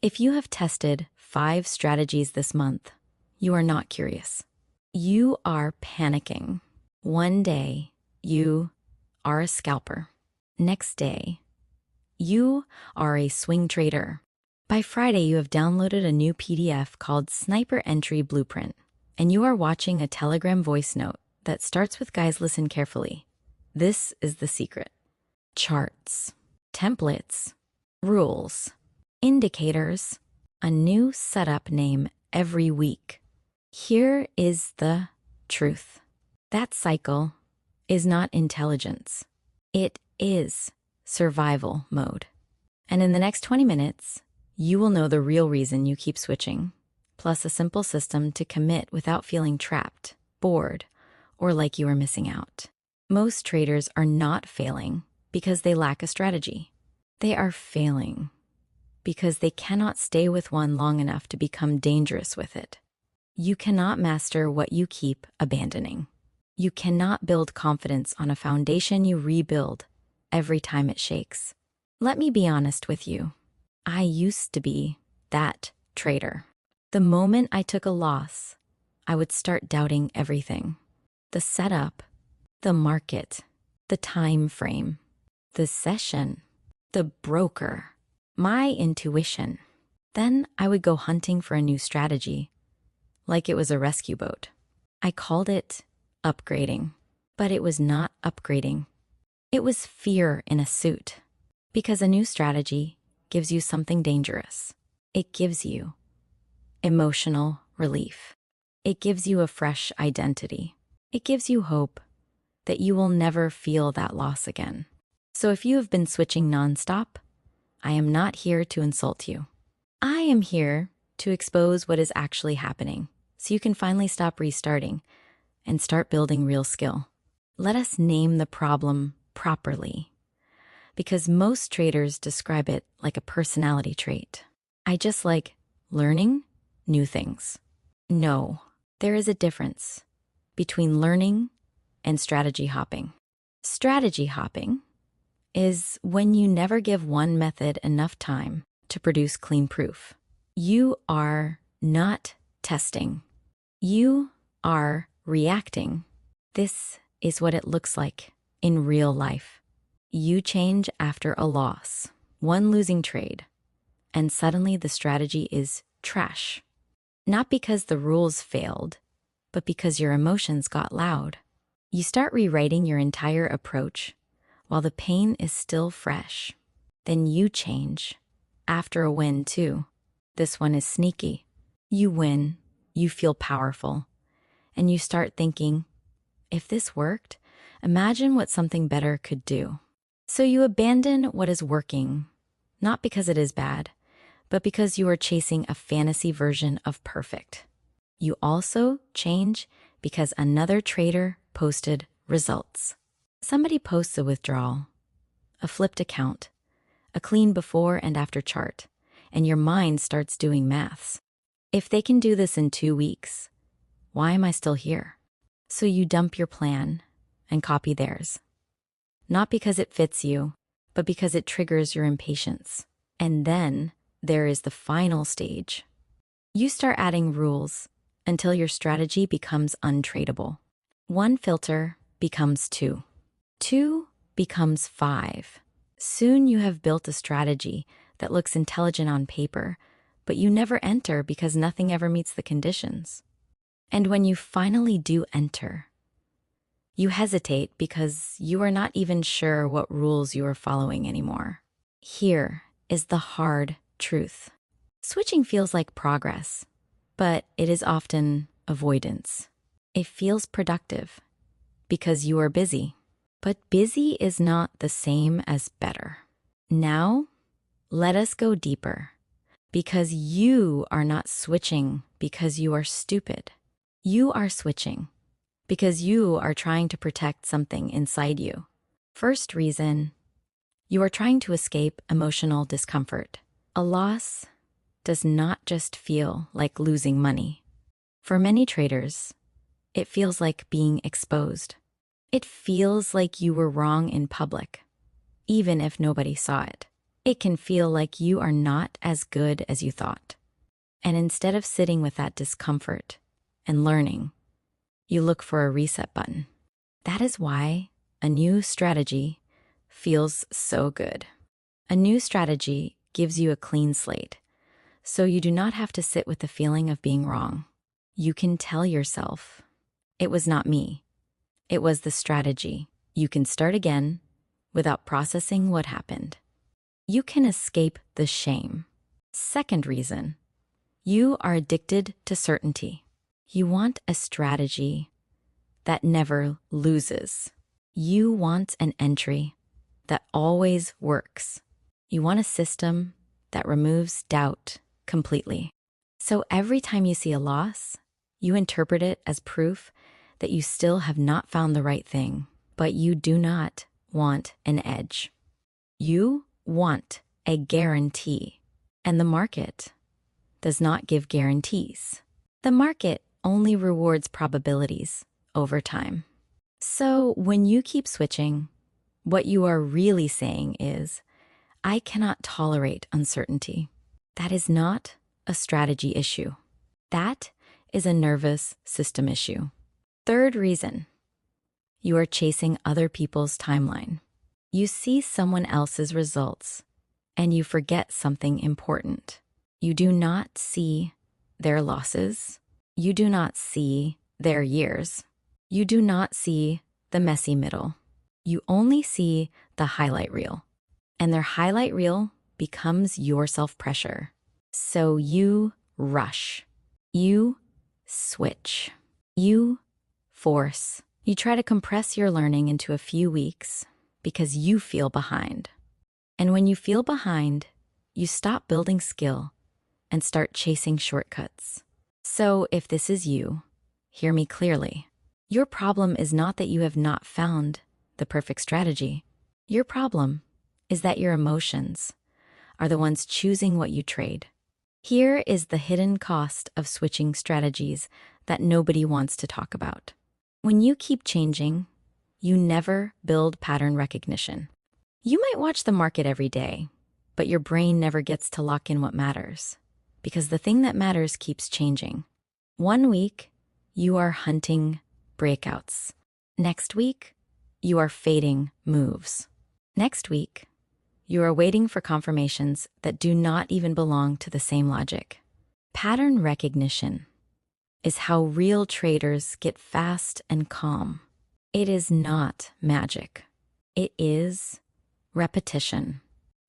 If you have tested 5 strategies this month, you are not curious. You are panicking. One day, you are a scalper. Next day, you are a swing trader. By Friday, you have downloaded a new PDF called Sniper Entry Blueprint, and you are watching a Telegram voice note that starts with "Guys, listen carefully. This is the secret." Charts, templates, rules, indicators, a new setup name every week. Here is the truth. That cycle is not intelligence. It is survival mode. And in the next 20 minutes, you will know the real reason you keep switching, plus a simple system to commit without feeling trapped, bored, or like you are missing out. Most traders are not failing because they lack a strategy. They are failing because they cannot stay with one long enough to become dangerous with it. You cannot master what you keep abandoning. You cannot build confidence on a foundation you rebuild every time it shakes. Let me be honest with you. I used to be that trader. The moment I took a loss, I would start doubting everything. The setup, the market, the time frame, the session, the broker, my intuition. Then I would go hunting for a new strategy, like it was a rescue boat. I called it upgrading, but it was not upgrading. It was fear in a suit, because a new strategy gives you something dangerous. It gives you emotional relief. It gives you a fresh identity. It gives you hope that you will never feel that loss again. So if you have been switching nonstop, I am not here to insult you. I am here to expose what is actually happening, so you can finally stop restarting and start building real skill. Let us name the problem properly, because most traders describe it like a personality trait. I just like learning new things. No, there is a difference between learning and strategy hopping. Strategy hopping is when you never give one method enough time to produce clean proof. You are not testing. You are reacting. This is what it looks like in real life. You change after a loss, one losing trade, and suddenly the strategy is trash. Not because the rules failed, but because your emotions got loud. You start rewriting your entire approach while the pain is still fresh. Then you change after a win too. This one is sneaky. You win, you feel powerful, and you start thinking, if this worked, imagine what something better could do. So you abandon what is working, not because it is bad, but because you are chasing a fantasy version of perfect. You also change because another trader posted results. Somebody posts a withdrawal, a flipped account, a clean before and after chart, and your mind starts doing maths. If they can do this in 2 weeks, why am I still here? So you dump your plan and copy theirs. Not because it fits you, but because it triggers your impatience. And then there is the final stage. You start adding rules until your strategy becomes untradeable. 1 filter becomes 2. 2 becomes 5. Soon you have built a strategy that looks intelligent on paper, but you never enter because nothing ever meets the conditions. And when you finally do enter, you hesitate because you are not even sure what rules you are following anymore. Here is the hard truth. Switching feels like progress, but it is often avoidance. It feels productive because you are busy, but busy is not the same as better. Now, let us go deeper, because you are not switching because you are stupid. You are switching because you are trying to protect something inside you. First reason, you are trying to escape emotional discomfort. A loss does not just feel like losing money. For many traders, it feels like being exposed. It feels like you were wrong in public, even if nobody saw it. It can feel like you are not as good as you thought. And instead of sitting with that discomfort and learning, you look for a reset button. That is why a new strategy feels so good. A new strategy gives you a clean slate, so you do not have to sit with the feeling of being wrong. You can tell yourself, it was not me, it was the strategy. You can start again without processing what happened. You can escape the shame. Second reason, you are addicted to certainty. You want a strategy that never loses. You want an entry that always works. You want a system that removes doubt completely. So every time you see a loss, you interpret it as proof that you still have not found the right thing, but you do not want an edge. You want a guarantee, and the market does not give guarantees. The market only rewards probabilities over time. So when you keep switching, what you are really saying is, I cannot tolerate uncertainty. That is not a strategy issue. That is a nervous system issue. Third reason, you are chasing other people's timeline. You see someone else's results and you forget something important. You do not see their losses. You do not see their years. You do not see the messy middle. You only see the highlight reel. And their highlight reel becomes your self-pressure. So you rush. You switch. You force. You try to compress your learning into a few weeks because you feel behind. And when you feel behind, you stop building skill and start chasing shortcuts. So if this is you, hear me clearly. Your problem is not that you have not found the perfect strategy. Your problem is that your emotions are the ones choosing what you trade. Here is the hidden cost of switching strategies that nobody wants to talk about. When you keep changing, you never build pattern recognition. You might watch the market every day, but your brain never gets to lock in what matters, because the thing that matters keeps changing. One week, you are hunting breakouts. Next week, you are fading moves. Next week, you are waiting for confirmations that do not even belong to the same logic. Pattern recognition is how real traders get fast and calm. It is not magic. It is repetition.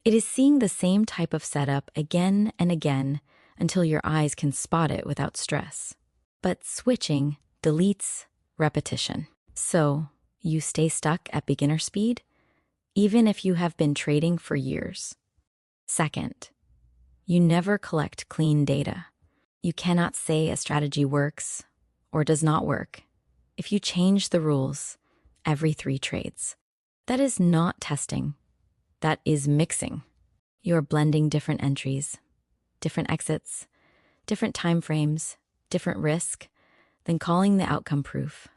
It is seeing the same type of setup again and again until your eyes can spot it without stress. But switching deletes repetition. So you stay stuck at beginner speed, even if you have been trading for years. Second, you never collect clean data. You cannot say a strategy works or does not work if you change the rules every 3 trades. That is not testing. That is mixing. You are blending different entries, different exits, different time frames, different risk, then calling the outcome proof.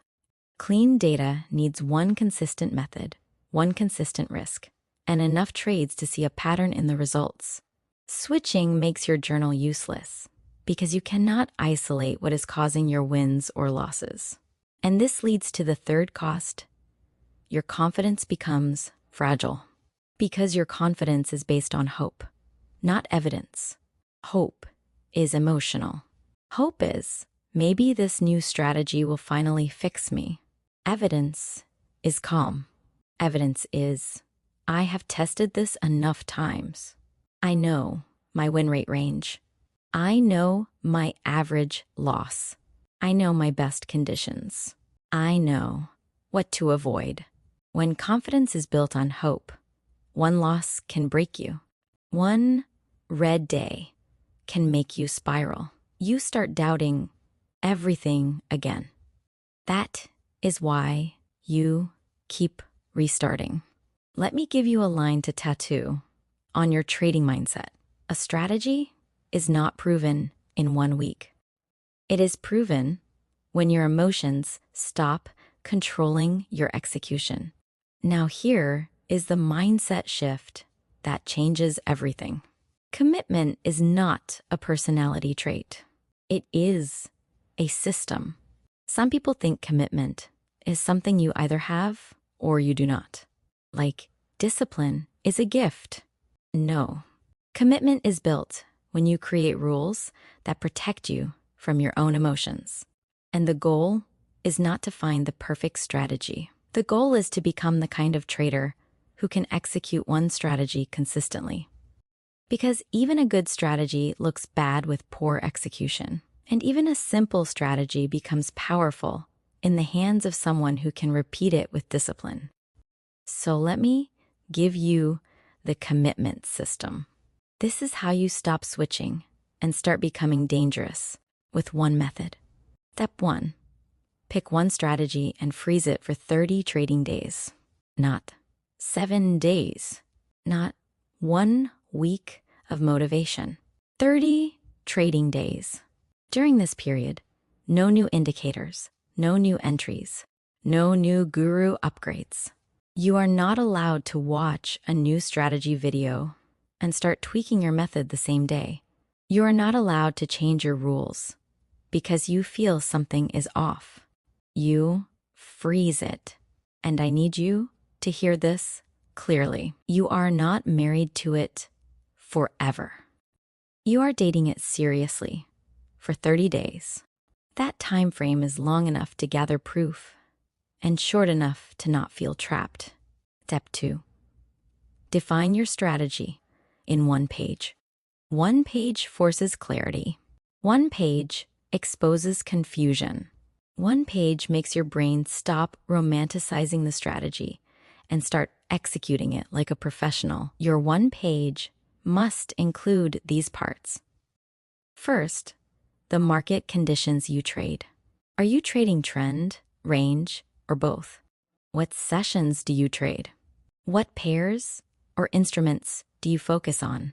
Clean data needs one consistent method, one consistent risk, and enough trades to see a pattern in the results. Switching makes your journal useless because you cannot isolate what is causing your wins or losses. And this leads to the third cost. Your confidence becomes fragile because your confidence is based on hope, not evidence. Hope is emotional. Hope is, maybe this new strategy will finally fix me. Evidence is calm. Evidence is, I have tested this enough times. I know my win rate range. I know my average loss. I know my best conditions. I know what to avoid. When confidence is built on hope, one loss can break you. One red day can make you spiral. You start doubting everything again. That is why you keep restarting. Let me give you a line to tattoo on your trading mindset. A strategy is not proven in 1 week. It is proven when your emotions stop controlling your execution. Now here is the mindset shift that changes everything. Commitment is not a personality trait. It is a system. Some people think commitment is something you either have or you do not. Like discipline is a gift. No. Commitment is built when you create rules that protect you from your own emotions. And the goal is not to find the perfect strategy. The goal is to become the kind of trader who can execute one strategy consistently. Because even a good strategy looks bad with poor execution. And even a simple strategy becomes powerful in the hands of someone who can repeat it with discipline. So let me give you the commitment system. This is how you stop switching and start becoming dangerous with one method. Step 1. Pick one strategy and freeze it for 30 trading days. Not 7 days. Not 1 week of motivation. 30 trading days. During this period, no new indicators, no new entries, no new guru upgrades. You are not allowed to watch a new strategy video and start tweaking your method the same day. You are not allowed to change your rules because you feel something is off. You freeze it. And I need you to hear this clearly. You are not married to it forever. You are dating it seriously for 30 days. That time frame is long enough to gather proof and short enough to not feel trapped. Step 2. Define your strategy in 1 page. 1 page forces clarity. 1 page exposes confusion. 1 page makes your brain stop romanticizing the strategy and start executing it like a professional. Your 1 page must include these parts. First, the market conditions you trade. Are you trading trend, range, or both? What sessions do you trade? What pairs or instruments do you focus on?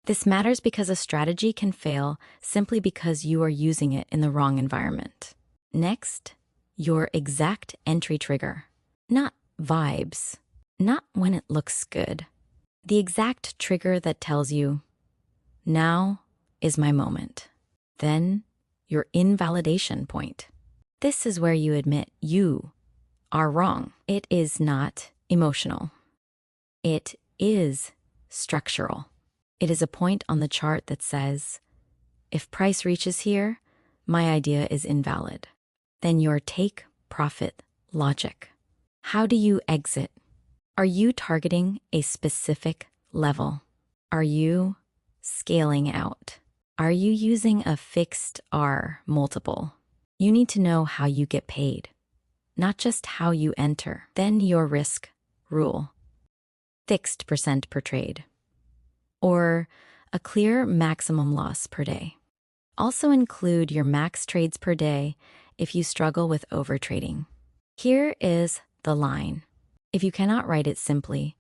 This matters because a strategy can fail simply because you are using it in the wrong environment. Next, your exact entry trigger. Not vibes, not when it looks good. The exact trigger that tells you, now is my moment. Then, your invalidation point. This is where you admit you are wrong. It is not emotional. It is structural. It is a point on the chart that says, if price reaches here, my idea is invalid. Then your take profit logic. How do you exit? Are you targeting a specific level? Are you scaling out? Are you using a fixed R multiple? You need to know how you get paid, not just how you enter. Then your risk rule. Fixed percent per trade. Or a clear maximum loss per day. Also include your max trades per day if you struggle with overtrading. Here is the line. If you cannot write it simply,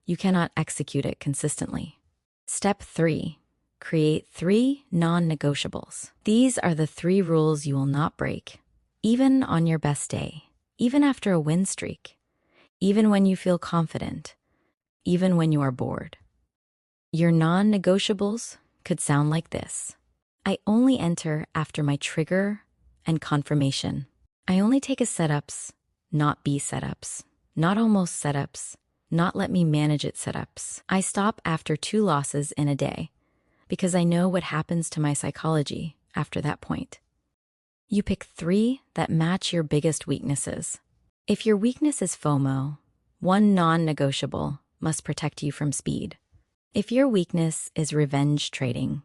you cannot execute it consistently. Step 3. Create 3 non-negotiables. These are the 3 rules you will not break, even on your best day, even after a win streak, even when you feel confident, even when you are bored. Your non-negotiables could sound like this. I only enter after my trigger and confirmation. I only take a setups, not B setups, not almost setups, not let me manage it setups. I stop after 2 losses in a day because I know what happens to my psychology after that point. You pick 3 that match your biggest weaknesses. If your weakness is FOMO, one non-negotiable must protect you from speed. If your weakness is revenge trading,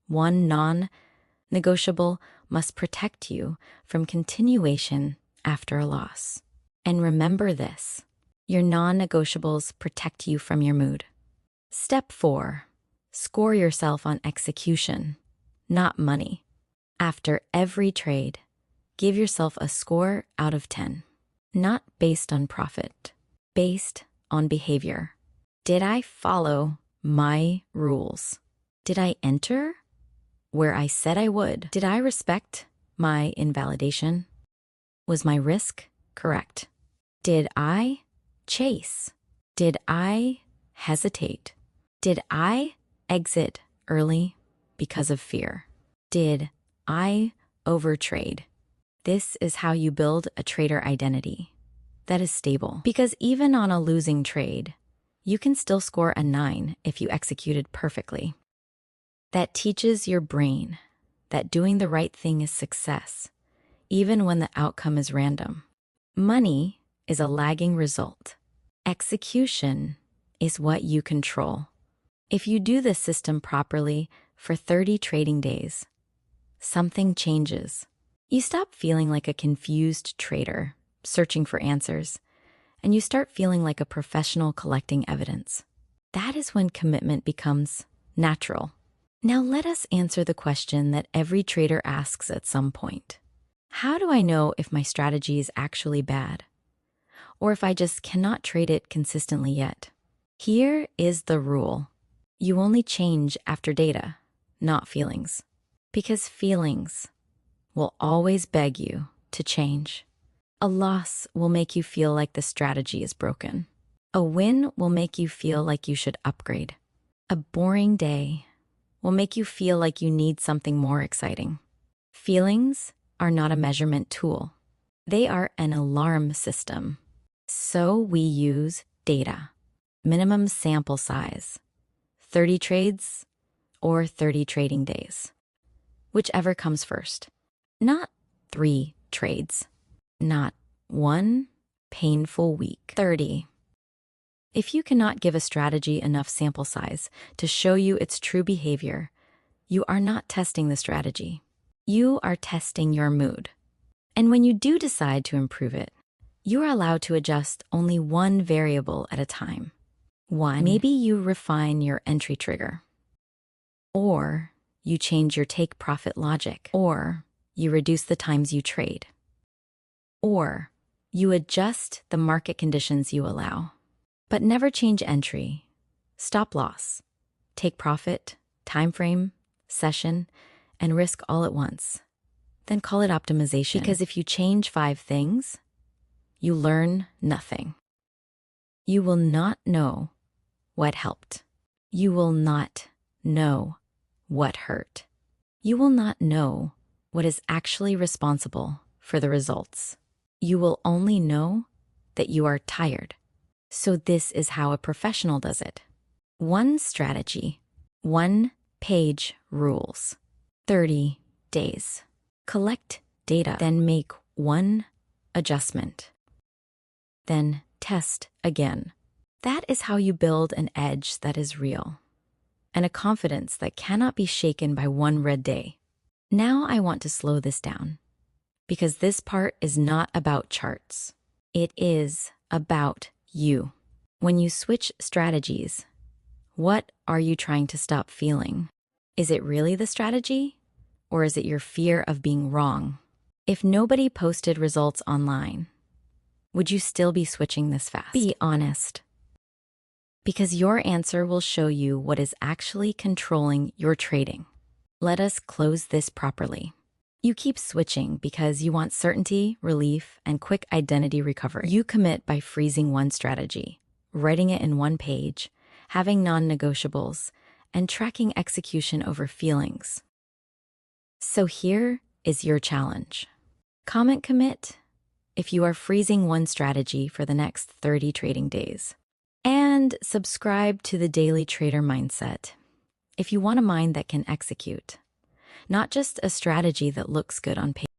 one non-negotiable must protect you from continuation after a loss. And remember this, your non-negotiables protect you from your mood. Step 4, score yourself on execution, not money. After every trade, give yourself a score out of 10, not based on profit, based on behavior. Did I follow my rules? Did I enter where I said I would? Did I respect my invalidation? Was my risk correct? Did I chase? Did I hesitate? Did I exit early because of fear? Did I overtrade? This is how you build a trader identity that is stable. Because even on a losing trade, you can still score a 9 if you executed perfectly. That teaches your brain that doing the right thing is success, even when the outcome is random. Money is a lagging result. Execution is what you control. If you do this system properly for 30 trading days, something changes. You stop feeling like a confused trader, searching for answers, and you start feeling like a professional collecting evidence. That is when commitment becomes natural. Now let us answer the question that every trader asks at some point. How do I know if my strategy is actually bad? Or if I just cannot trade it consistently yet? Here is the rule. You only change after data, not feelings. Because feelings will always beg you to change. A loss will make you feel like the strategy is broken. A win will make you feel like you should upgrade. A boring day will make you feel like you need something more exciting. Feelings are not a measurement tool. They are an alarm system. So we use data. Minimum sample size, 30 trades or 30 trading days. Whichever comes first. Not 3 trades. Not 1 painful week. 30. If you cannot give a strategy enough sample size to show you its true behavior, you are not testing the strategy. You are testing your mood. And when you do decide to improve it, you are allowed to adjust only one variable at a time. Maybe you refine your entry trigger. Or you change your take profit logic. Or you reduce the times you trade. Or you adjust the market conditions you allow. But never change entry, stop loss, take profit, time frame, session, and risk all at once. Then call it optimization. Because if you change 5 things, you learn nothing. You will not know what helped. You will not know what hurt. You will not know what is actually responsible for the results. You will only know that you are tired. So this is how a professional does it. 1 strategy, 1 page rules, 30 days. Collect data, then make 1 adjustment. Then test again. That is how you build an edge that is real, and a confidence that cannot be shaken by 1 red day. Now I want to slow this down, because this part is not about charts. It is about you. When you switch strategies, what are you trying to stop feeling? Is it really the strategy? Or is it your fear of being wrong? If nobody posted results online, would you still be switching this fast? Be honest. Because your answer will show you what is actually controlling your trading. Let us close this properly. You keep switching because you want certainty, relief, and quick identity recovery. You commit by freezing 1 strategy, writing it in 1 page, having non-negotiables, and tracking execution over feelings. So here is your challenge. Comment commit if you are freezing 1 strategy for the next 30 trading days. And subscribe to the Daily Trader Mindset if you want a mind that can execute, not just a strategy that looks good on paper.